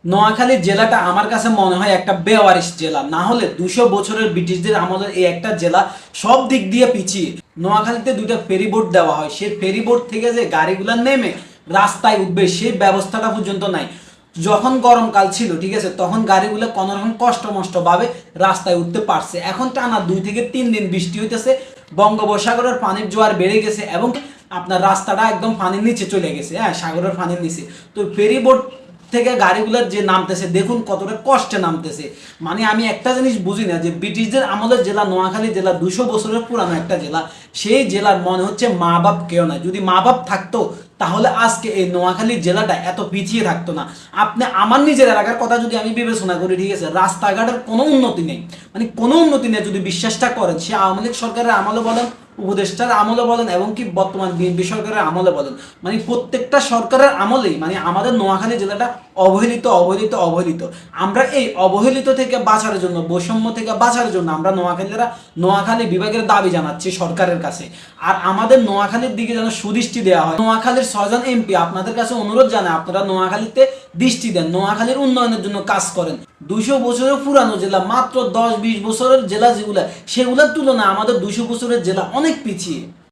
নোয়াখালী জেলাটা আমার কাছে মনে হয় একটা বেওয়ারিশ জেলা, না হলে 200 বছরের ব্রিটিশদের আমলের এই একটা জেলা সব দিক দিয়ে পিছিয়ে। নোয়াখালীতে দুইটা ফেরিবোট দেওয়া হয়, সেই ফেরিবোট থেকে যে গাড়িগুলো নেমে রাস্তায় উঠবে সেই ব্যবস্থাটা পর্যন্ত নাই। যখন গরমকাল ছিল, ঠিক আছে, তখন গাড়িগুলো কোনো রকম কষ্ট মষ্ট ভাবে রাস্তায় উঠতে পারছে। এখন টানা 2 থেকে 3 দিন বৃষ্টি হইতেছে, বঙ্গোপসাগরের পানির জোয়ার বেড়ে গেছে এবং আপনার রাস্তাটা একদম পানির নিচে চলে গেছে, হ্যাঁ, সাগরের পানির নিচে। তো ফেরিবোট থেকে গাড়িগুলোর যে নামতেছে, দেখুন কতটা কষ্টে নামতেছে। মানে আমি একটা জিনিস বুঝি না, যে ব্রিটিশদের আমলের জেলা নোয়াখালী জেলা 200 বছরের পুরানো একটা জেলা, সেই জেলার মনে হচ্ছে মা বাপ কেউ নাই। যদি মা বাপ থাকতো তাহলে আজকে এই নোয়াখালী জেলাটা এত পিছিয়ে থাকতো না। আপনি আমার নিজের এলাকার কথা যদি আমি বিবেচনা করি, ঠিক আছে, রাস্তাঘাটের কোনো উন্নতি নেই, মানে কোনো উন্নতি নেই। যদি বিশ্বাসটা করেন, সে আওয়ামী লীগ সরকারের আমলে বলেন, উপদেষ্টার আমলে বলেন, এবং কি বর্তমান বিএনপি সরকারের আমলে বলেন, মানে প্রত্যেকটা সরকারের আমলেই মানে আমাদের নোয়াখালী জেলাটা অবহেলিত অবহেলিত অবহেলিত। আমরা এই অবহেলিত থেকে বাঁচার জন্য, বৈষম্য থেকে বাঁচার জন্য আমরা নোয়াখালী বিভাগের দাবি জানাচ্ছি সরকারের কাছে। আর আমাদের নোয়াখালীর দিকে যেন সুদৃষ্টি দেওয়া হয়। নোয়াখালীর 6 জন এমপি আপনাদের কাছে অনুরোধ জানায়, আপনারা নোয়াখালীতে দৃষ্টি দেন, নোয়াখালীর উন্নয়নের জন্য কাজ করেন। 200 বছরের পুরানো জেলা, মাত্র 10-20 বছরের জেলা যেগুলা, সেগুলোর তুলনায় আমাদের 200 বছরের জেলা অনেক পিছিয়ে।